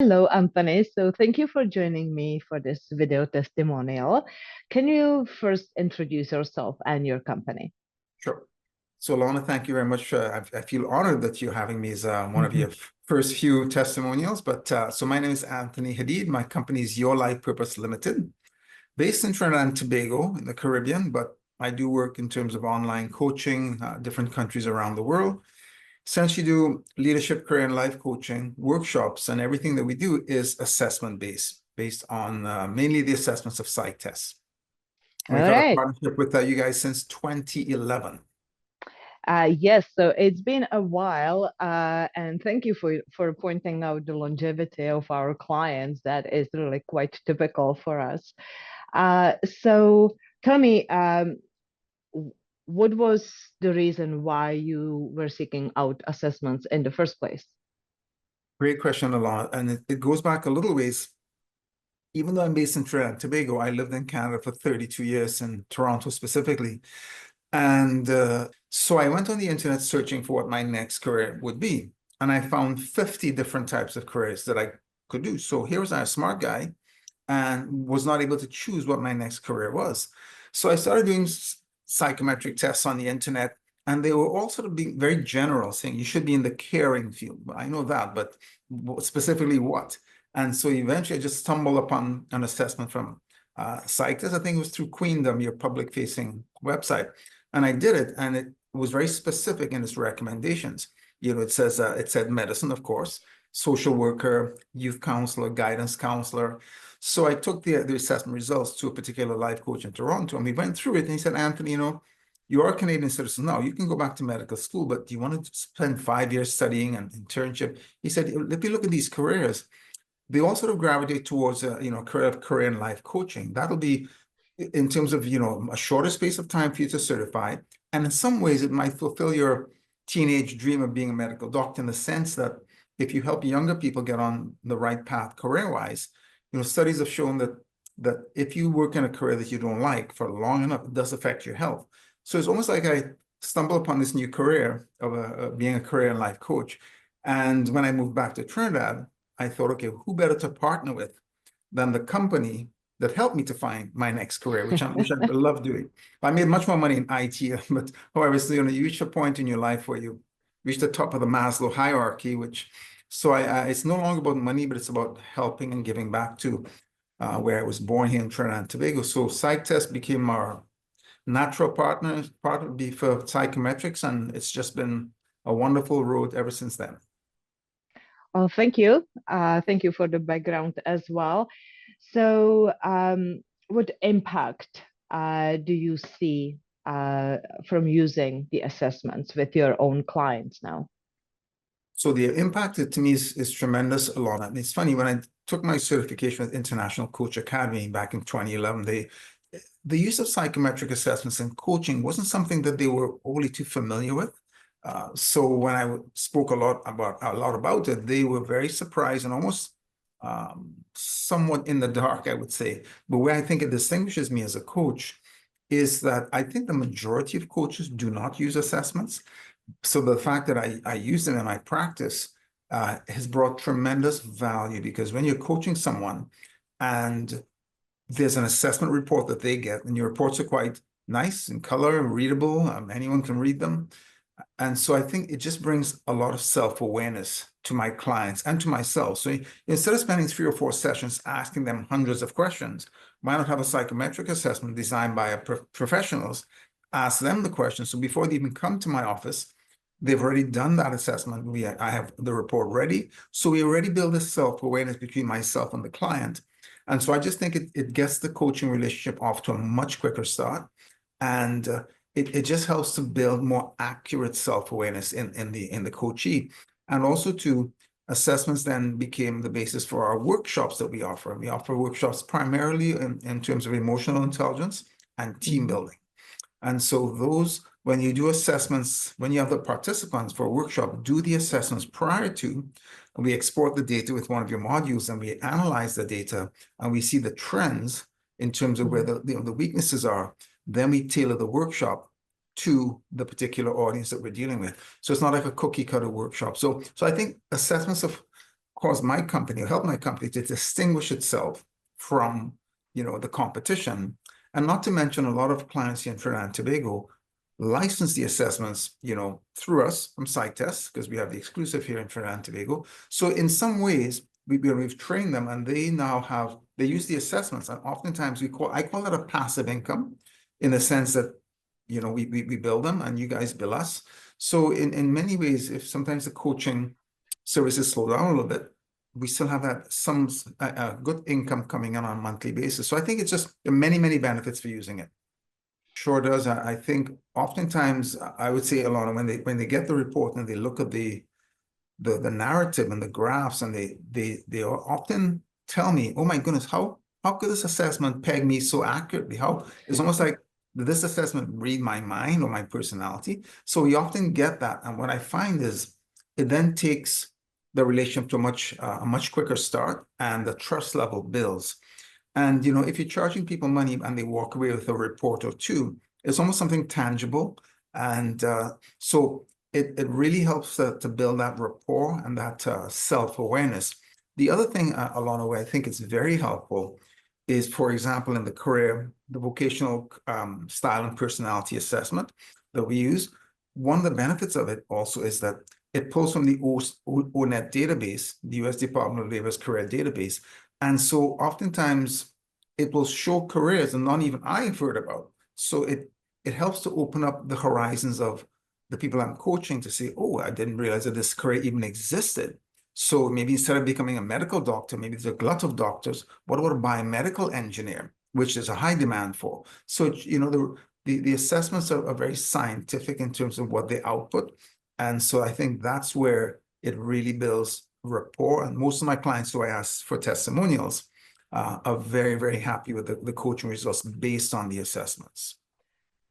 Hello, Anthony. So thank you for joining me for this video testimonial. Can you first introduce yourself and your company? Sure. So, Ilona, thank you very much. I feel honored that you're having me as one of your first few testimonials. So my name is Anthony Hadeed. My company is Your Life Purpose Limited, based in Trinidad and Tobago in the Caribbean, but I do work in terms of online coaching, different countries around the world. Essentially do leadership, career, and life coaching workshops, and everything that we do is assessment-based, based on mainly the assessments of psych tests. All We've had a right. partnership with you guys since 2011. Yes, so it's been a while, and thank you for pointing out the longevity of our clients. That is really quite typical for us. So tell me, what was the reason why you were seeking out assessments in the first place? Great question, Ilona. And it goes back a little ways. Even though I'm based in Trinidad and Tobago, I lived in Canada for 32 years, in Toronto specifically. And so I went on the internet searching for what my next career would be. And I found 50 different types of careers that I could do. So here was a smart guy and was not able to choose what my next career was. So I started doing psychometric tests on the internet, and they were all sort of being very general, saying you should be in the caring field. I know that, but specifically what? And so eventually I just stumbled upon an assessment from PsychTests. I think it was through Queendom, your public-facing website. And I did it, and it was very specific in its recommendations. You know, it said medicine, of course, social worker, youth counselor, guidance counselor. So I took the assessment results to a particular life coach in Toronto, and we went through it. And he said, Anthony, you are a Canadian citizen now. You can go back to medical school, but do you want to spend 5 years studying an internship? He said, if you look at these careers, they all sort of gravitate towards career and life coaching. That'll be in terms of a shorter space of time for you to certify, and in some ways it might fulfill your teenage dream of being a medical doctor, in the sense that if you help younger people get on the right path career-wise, studies have shown that if you work in a career that you don't like for long enough, it does affect your health. So it's almost like I stumbled upon this new career of being a career and life coach. And when I moved back to Trinidad, I thought, okay, who better to partner with than the company that helped me to find my next career, which I love doing. I made much more money in IT, but however, so, you reach a point in your life where you reach the top of the Maslow hierarchy, it's no longer about money, but it's about helping and giving back to where I was born, here in Trinidad and Tobago. So PsychTest became our natural partner for psychometrics, and it's just been a wonderful road ever since then. Well, thank you. Thank you for the background as well. So, what impact do you see from using the assessments with your own clients now? So the impact to me is tremendous, Ilona. And it's funny, when I took my certification with International Coach Academy back in 2011, the use of psychometric assessments in coaching wasn't something that they were wholly too familiar with. So when I spoke a lot about it, they were very surprised and almost somewhat in the dark, I would say. But where I think it distinguishes me as a coach is that I think the majority of coaches do not use assessments. So the fact that I use them in my practice has brought tremendous value, because when you're coaching someone and there's an assessment report that they get, and your reports are quite nice in color, readable, anyone can read them. And so I think it just brings a lot of self-awareness to my clients and to myself. So instead of spending 3 or 4 sessions asking them hundreds of questions, why not have a psychometric assessment designed by professionals, ask them the questions. So before they even come to my office, they've already done that assessment. I have the report ready. So we already build this self-awareness between myself and the client. And so I just think it gets the coaching relationship off to a much quicker start. And it just helps to build more accurate self-awareness in the coachee. And also assessments then became the basis for our workshops that we offer. We offer workshops primarily in terms of emotional intelligence and team building. And so when you do assessments, when you have the participants for a workshop, do the assessments prior to, and we export the data with one of your modules, and we analyze the data, and we see the trends in terms of where the weaknesses are. Then we tailor the workshop to the particular audience that we're dealing with. So it's not like a cookie cutter workshop. So I think assessments caused my company, or helped my company to distinguish itself from, the competition. And not to mention, a lot of clients here in Trinidad and Tobago license the assessments, through us from PsychTests, because we have the exclusive here in Trinidad and Tobago. So in some ways, we've trained them, and they use the assessments, and oftentimes I call it a passive income, in the sense that, we build them and you guys bill us. So in many ways, if sometimes the coaching services slow down a little bit, we still have that some good income coming in on a monthly basis. So I think it's just many, many benefits for using it. Sure does. I think oftentimes I would say, Ilona, when they get the report and they look at the narrative and the graphs, and they often tell me, oh my goodness, how could this assessment peg me so accurately? It's almost like, did this assessment read my mind or my personality? So we often get that. And what I find is it then takes the relationship to a much quicker start, and the trust level builds. And, if you're charging people money and they walk away with a report or two, it's almost something tangible. And so it really helps to build that rapport and that self-awareness. The other thing, Ilona, where I think it's very helpful is, for example, in the vocational style and personality assessment that we use. One of the benefits of it also is that it pulls from the ONET database, the U.S. Department of Labor's career database. And so oftentimes it will show careers that not even I've heard about. So it helps to open up the horizons of the people I'm coaching to say, oh, I didn't realize that this career even existed. So maybe instead of becoming a medical doctor, maybe there's a glut of doctors. What about a biomedical engineer, which there's a high demand for? So, the assessments are very scientific in terms of what they output. And so I think that's where it really builds rapport. And most of my clients who I ask for testimonials are very, very happy with the coaching results based on the assessments.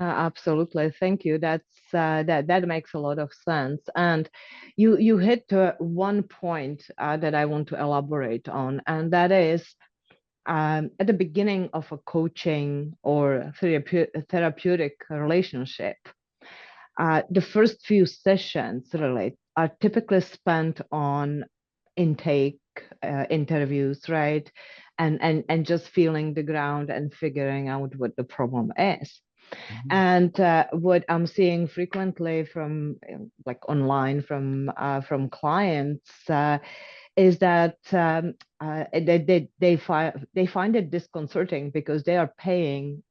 Absolutely, thank you. That makes a lot of sense. And you hit one point that I want to elaborate on, and that is at the beginning of a coaching or therapeutic relationship. The first few sessions really are typically spent on intake interviews, right? And just feeling the ground and figuring out what the problem is. Mhm. And what I'm seeing frequently from like online from clients is that they find it disconcerting because they are paying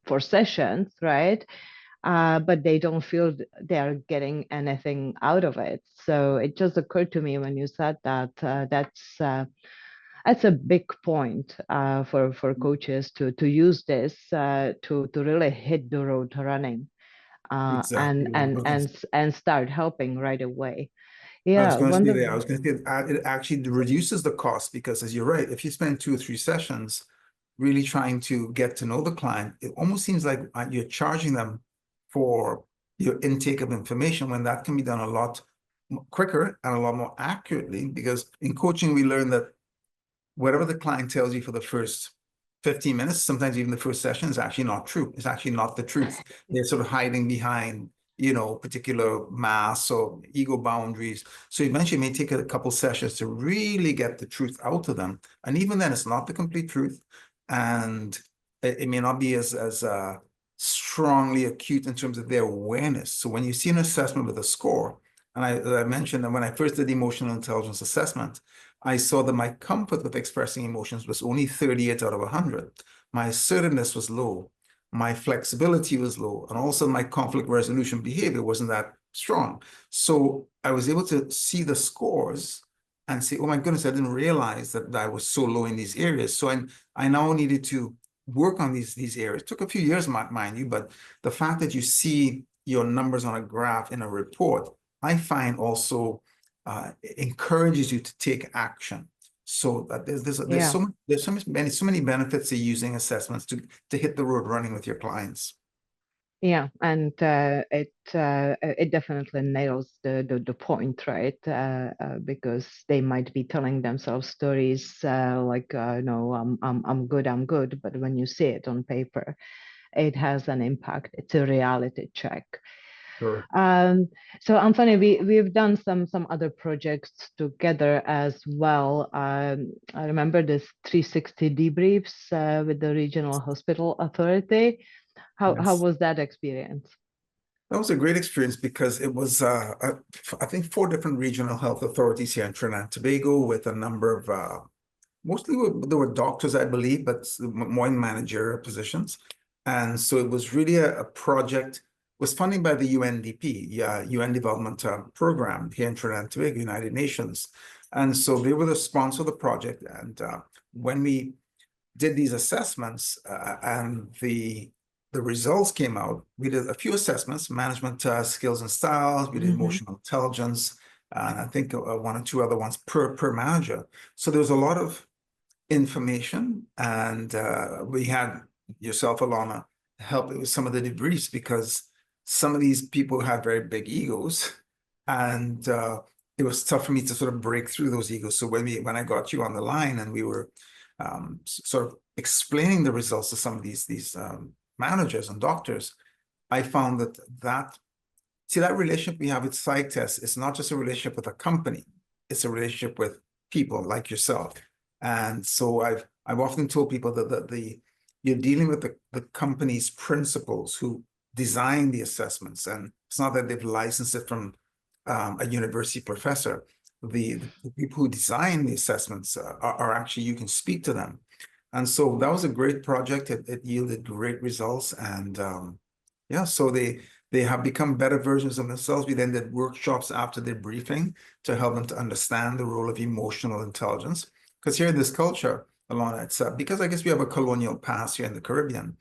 for sessions, right? But they don't feel they are getting anything out of it. So it just occurred to me when you said that that's a big point for coaches to use this to really hit the road running Exactly. and start helping right away. I was Yeah, going to say that. I wonderful. was going to say it actually reduces the cost, because, as you're right, if you spend 2 or 3 sessions really trying to get to know the client, it almost seems like you're charging them for your intake of information, when that can be done a lot quicker and a lot more accurately. Because in coaching, we learn that whatever the client tells you for the first 15 minutes, sometimes even the first session, is actually not true. It's actually not the truth. They're sort of hiding behind, particular masks or ego boundaries. So eventually it may take a couple sessions to really get the truth out of them. And even then, it's not the complete truth. And it may not be as strongly acute in terms of their awareness. So when you see an assessment with a score, and I mentioned that when I first did the emotional intelligence assessment, I saw that my comfort with expressing emotions was only 38 out of 100. My assertiveness was low. My flexibility was low. And also my conflict resolution behavior wasn't that strong. So I was able to see the scores and say, oh my goodness, I didn't realize that I was so low in these areas. So I now needed to work on these areas. It took a few years, mind you, but the fact that you see your numbers on a graph in a report, I find also encourages you to take action. So that there's so many benefits to using assessments to hit the road running with your clients. Yeah, and it definitely nails the point, right? Because they might be telling themselves stories like, "No, I'm good," but when you see it on paper, it has an impact. It's a reality check. Sure. Um, so Anthony, we've done some other projects together as well. I remember this 360 debriefs with the Regional Hospital Authority. How Yes. was that experience? That was a great experience because it was, I think, 4 different regional health authorities here in Trinidad and Tobago with a number of, mostly there were doctors, I believe, but more in managerial positions. And so it was really a project, was funded by the UNDP, UN Development Program here in Trinidad and Tobago, United Nations. And so they were the sponsor of the project. And when we did these assessments and the results came out, we did a few assessments, management skills and styles, we did emotional intelligence, and I think 1 or 2 other ones per manager. So there was a lot of information, and we had yourself, Ilona, help with some of the debriefs because some of these people had very big egos, and it was tough for me to sort of break through those egos. So when I got you on the line and we were sort of explaining the results to some of these managers and doctors, I found that relationship we have with PsychTests is not just a relationship with a company, it's a relationship with people like yourself. And so I've often told people that you're dealing with the company's principals who design the assessments, and it's not that they've licensed it from a university professor. The people who design the assessments are actually, you can speak to them. And so that was a great project. It yielded great results, and yeah, so they have become better versions of themselves. We then did workshops after their briefing to help them to understand the role of emotional intelligence. Because here in this culture, Ilona, it's because I guess we have a colonial past here in the Caribbean.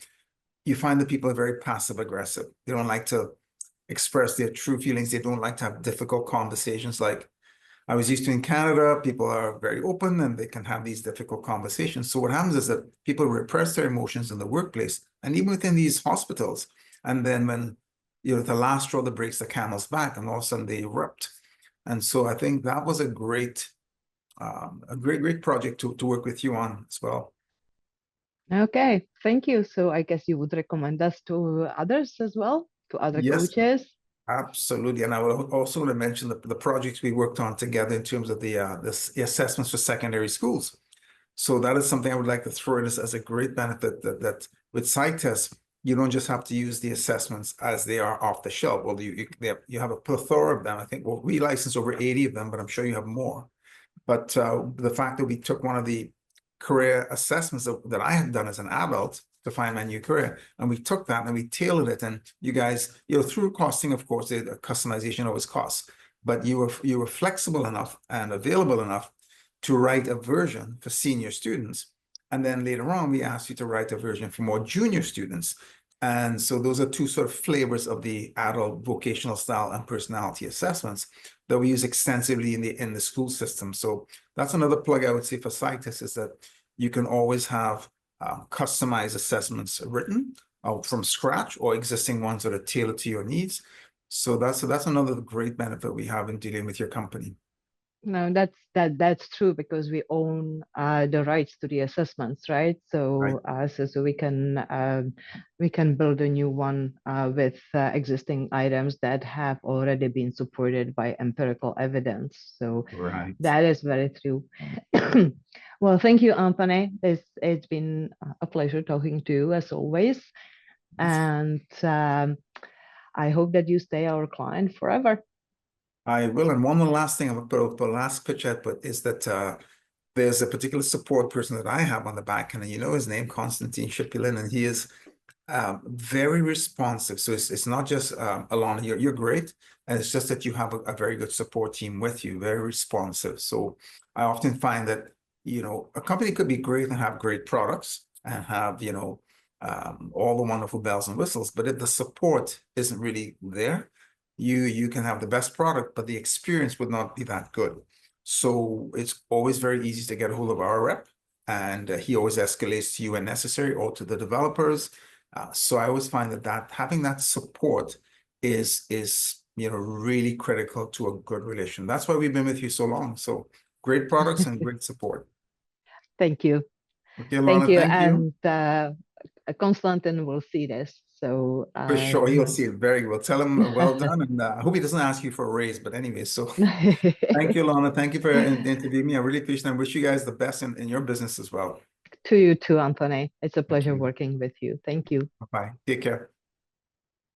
You find that people are very passive aggressive. They don't like to express their true feelings. They don't like to have difficult conversations. Like I was used to in Canada, people are very open and they can have these difficult conversations. So what happens is that people repress their emotions in the workplace and even within these hospitals. And then when, the last straw that breaks the camel's back, and all of a sudden they erupt. And so I think that was a great project to work with you on as well. Okay, thank you. So I guess you would recommend us to others as well, to other Yes, coaches. absolutely. And I would also want to mention the projects we worked on together in terms of the assessments for secondary schools. So that is something I would like to throw in as a great benefit that with PsychTests, you don't just have to use the assessments as they are off the shelf. Well, you have a plethora of them. I think, well, we license over 80 of them, but I'm sure you have more. But the fact that we took one of the career assessments that I had done as an adult to find my new career, and we took that and we tailored it, and you guys, through costing, of course, the customization always costs, but you were flexible enough and available enough to write a version for senior students, and then later on we asked you to write a version for more junior students. And so those are 2 sort of flavors of the adult vocational style and personality assessments that we use extensively in the school system. So that's another plug I would say for PsychTests, is that you can always have customized assessments written from scratch or existing ones that are tailored to your needs. So that's another great benefit we have in dealing with your company. No, that's true because we own the rights to the assessments, right? Right. So we can build a new one with existing items that have already been supported by empirical evidence. So Right. that is very true. Well, thank you, Anthony. It's been a pleasure talking to you as always, and I hope that you stay our client forever. I will. And one last thing I'm going to put, the last pitch I put is that there's a particular support person that I have on the back, and you know his name, Constantine Shipulin, and he is very responsive. So it's not just Ilona, you're great, and it's just that you have a very good support team with you, very responsive. So I often find that a company could be great and have great products and have all the wonderful bells and whistles, but if the support isn't really there, you can have the best product, but the experience would not be that good. So it's always very easy to get a hold of our rep, and he always escalates to you when necessary or to the developers. So I always find that having that support is really critical to a good relation. That's why we've been with you so long. So great products and great support. Thank you. Okay, Thank Ilona, you. thank you. And Constantine will see this. So For sure, you'll see it very well. Tell him well done, and I hope he doesn't ask you for a raise. But anyway, so thank you, Ilona. Thank you for interviewing me. I really appreciate it. I wish you guys the best in your business as well. To you too, Anthony. It's a Thank pleasure you. working with you. Thank you. Bye. Take care.